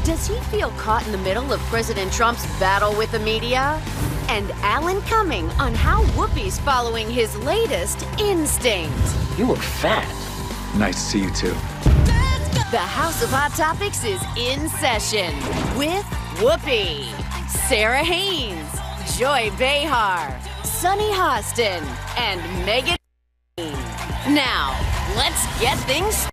Does he feel caught in the middle of President Trump's battle with the media? And Alan Cumming on how Whoopi's following his latest instinct. You look fat. Nice to see you too. The House of Hot Topics is in session with Whoopi, Sarah Haynes, Joy Behar, Sunny Hostin, and Megan. Now, let's get things started.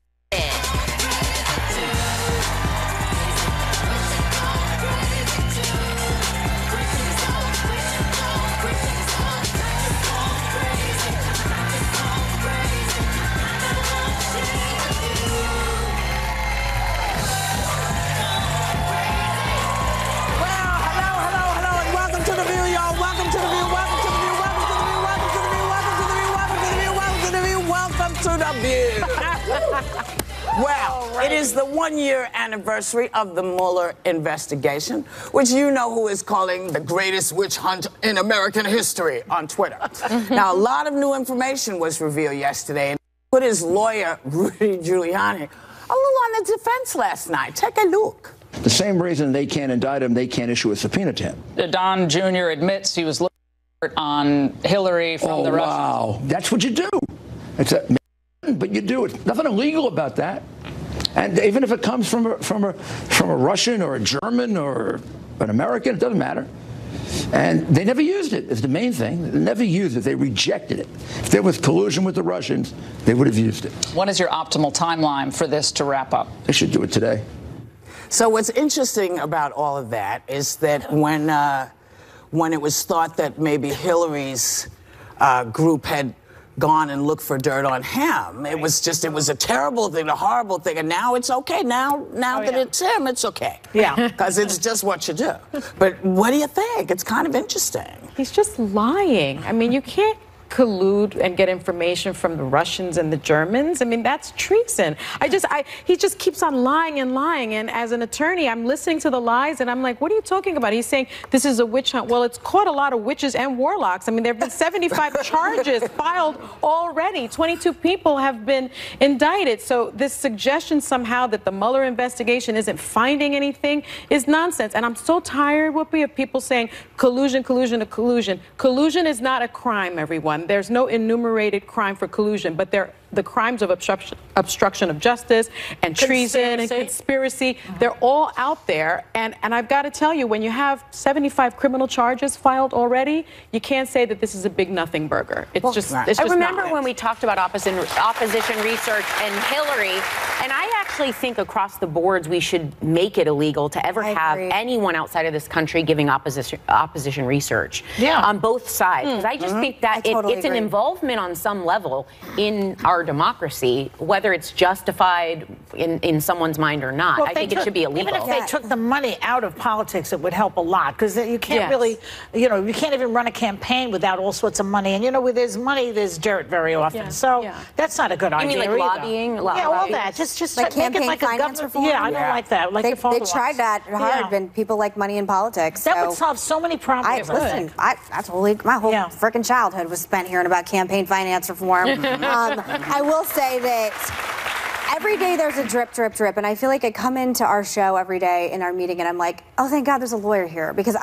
Well, it is the one-year anniversary of the Mueller investigation, which you know who is calling the greatest witch hunt in American history on Twitter. Now, a lot of new information was revealed yesterday, and put his lawyer, Rudy Giuliani, a little on the defense last night. Take a look. The same reason they can't indict him, they can't issue a subpoena to him. Don Jr. admits he was looking on Hillary from the Russians. Wow, that's what you do. It's a but you do it. Nothing illegal about that. And even if it comes from a Russian or a German or an American, it doesn't matter. And they never used it. It's the main thing. They never used it. They rejected it. If there was collusion with the Russians, they would have used it. What is your optimal timeline for this to wrap up? They should do it today. So what's interesting about all of that is that when it was thought that maybe Hillary's group had gone and looked for dirt on him, it was a terrible thing, a horrible thing, and now it's okay. Now that it's him, it's okay. Yeah. Because it's just what you do. But what do you think? It's kind of interesting. He's just lying. I mean, you can't collude and get information from the Russians and the Germans. I mean, that's treason. He just keeps on lying and lying. And as an attorney, I'm listening to the lies and I'm like, what are you talking about? He's saying this is a witch hunt. Well, it's caught a lot of witches and warlocks. I mean, there have been 75 charges filed already. 22 people have been indicted. So this suggestion somehow that the Mueller investigation isn't finding anything is nonsense. And I'm so tired, Whoopi, of people saying collusion, collusion, collusion. Collusion is not a crime, everyone. There's no enumerated crime for collusion, but the crimes of obstruction of justice and treason and conspiracy, they're all out there. And I've got to tell you, when you have 75 criminal charges filed already, you can't say that this is a big nothing burger. It's just not. I remember when we talked about opposition research and Hillary, and I actually think across the boards we should make it illegal to ever have anyone outside of this country giving opposition research on both sides. Because I just think that it's an involvement on some level in our democracy, whether it's justified in someone's mind or not. I think it should be illegal. Even if they took the money out of politics, it would help a lot, because you can't really, you can't even run a campaign without all sorts of money. And, where there's money, there's dirt very often. So that's not a good idea. You mean like lobbying? Yeah, all that. Just like make it like a government reform? Yeah, I don't like that. Like they tried that hard, and people like money in politics. That would solve so many problems. That's my whole freaking childhood was spent hearing about campaign finance reform. I will say that every day there's a drip, drip, drip, and I feel like I come into our show every day in our meeting and I'm like, oh, thank God there's a lawyer here, because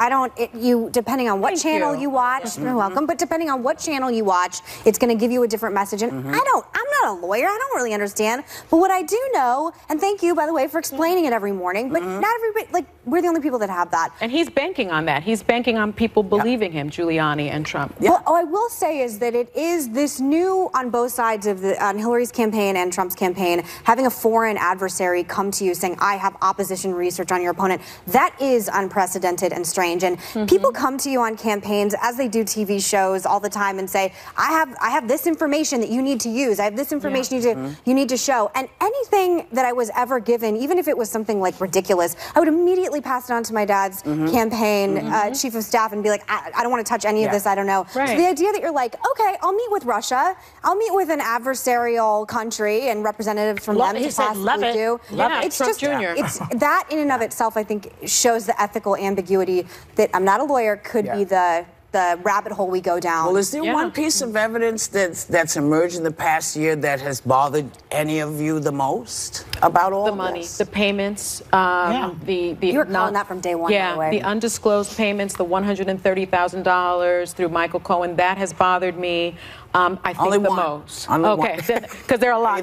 depending on what channel you watch, you're welcome, but depending on what channel you watch, it's going to give you a different message, and I'm not a lawyer, I don't really understand, but what I do know, and thank you, by the way, for explaining it every morning, but not everybody, we're the only people that have that. And he's banking on that. He's banking on people believing him, Giuliani and Trump. Well, I will say is that it is this new, on both sides of on Hillary's campaign and Trump's campaign, having a foreign adversary come to you saying, I have opposition research on your opponent, that is unprecedented and strange. And people come to you on campaigns, as they do TV shows all the time, and say, I have this information that you need to use. I have this information you need to show. And anything that I was ever given, even if it was something like ridiculous, I would immediately pass it on to my dad's campaign chief of staff and be like, I don't want to touch any of this, I don't know. Right. So the idea that you're like, okay, I'll meet with Russia, I'll meet with an adversarial country and representatives from them to possibly do. It's Trump just, Jr. it's that in and of itself, I think, shows the ethical ambiguity that I'm not a lawyer, could be the the rabbit hole we go down. Well, is there one piece of evidence that's emerged in the past year that has bothered any of you the most about all the money, this? the payments, you were calling that from day one, by the way. The undisclosed payments, the $130,000 through Michael Cohen, that has bothered me. I think Only the one. most. Only okay, because there are a lot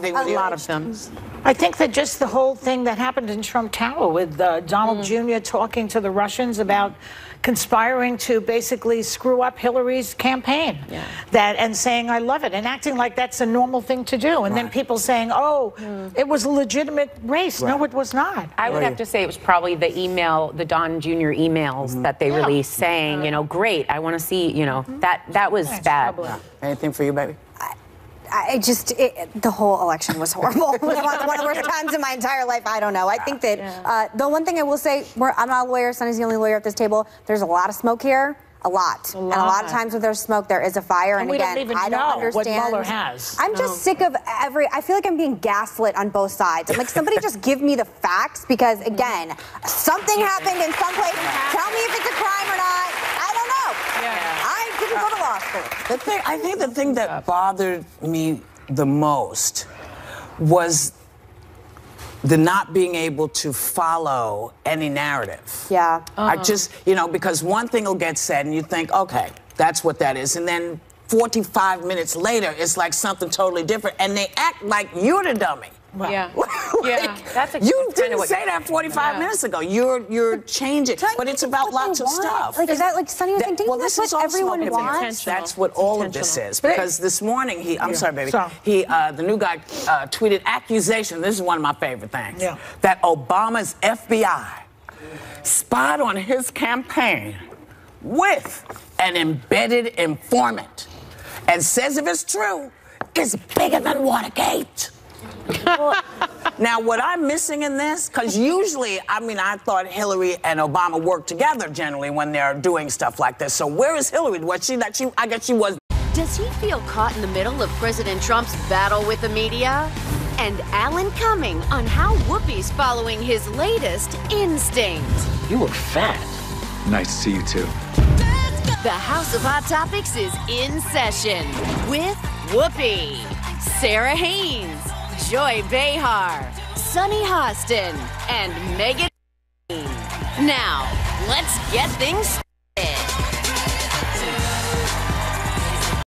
of them. I think that just the whole thing that happened in Trump Tower with Donald Jr. talking to the Russians about conspiring to basically screw up Hillary's campaign, and saying I love it, and acting like that's a normal thing to do, and then people saying, oh, it was a legitimate race. No, it was not. I would have to say it was probably the email, the Don Jr. emails that they released saying, you know, great, I want to see, you know, that was bad. Anything for you, baby? The whole election was horrible. It was one of the worst times in my entire life. I don't know. I think that the one thing I will say, I'm not a lawyer, Sonny's the only lawyer at this table. There's a lot of smoke here. A lot. And a lot of times when there's smoke, there is a fire. And we again, don't even I don't know understand. what Mueller has. I'm just sick of I feel like I'm being gaslit on both sides. I'm like, somebody just give me the facts because, again, something happened in some place. Tell me if it's a crime or not. I don't know. I didn't go to law school. I think the thing that bothered me the most was the not being able to follow any narrative. Yeah. I just, you know, because one thing will get said and you think, okay, that's what that is. And then 45 minutes later, it's like something totally different. And they act like you're the dummy. Wow. Yeah. You didn't say that 45 minutes ago. You're changing, but it's about lots of stuff. Like, is that like Sonny was saying? Well, this is what everyone wants. That's what all of this is. Because this morning, I'm sorry, baby. The new guy tweeted accusation. This is one of my favorite things. That Obama's FBI spied on his campaign with an embedded informant, and says if it's true, it's bigger than Watergate. Now, what I'm missing in this, because usually, I mean, I thought Hillary and Obama work together generally when they're doing stuff like this. So where is Hillary? Was she that I guess she was. Does he feel caught in the middle of President Trump's battle with the media? And Alan Cumming on how Whoopi's following his latest instinct. You were fat. Nice to see you too. The House of Hot Topics is in session with Whoopi, Sarah Haynes, Joy Behar, Sunny Hostin, and Megan. Now, let's get things started.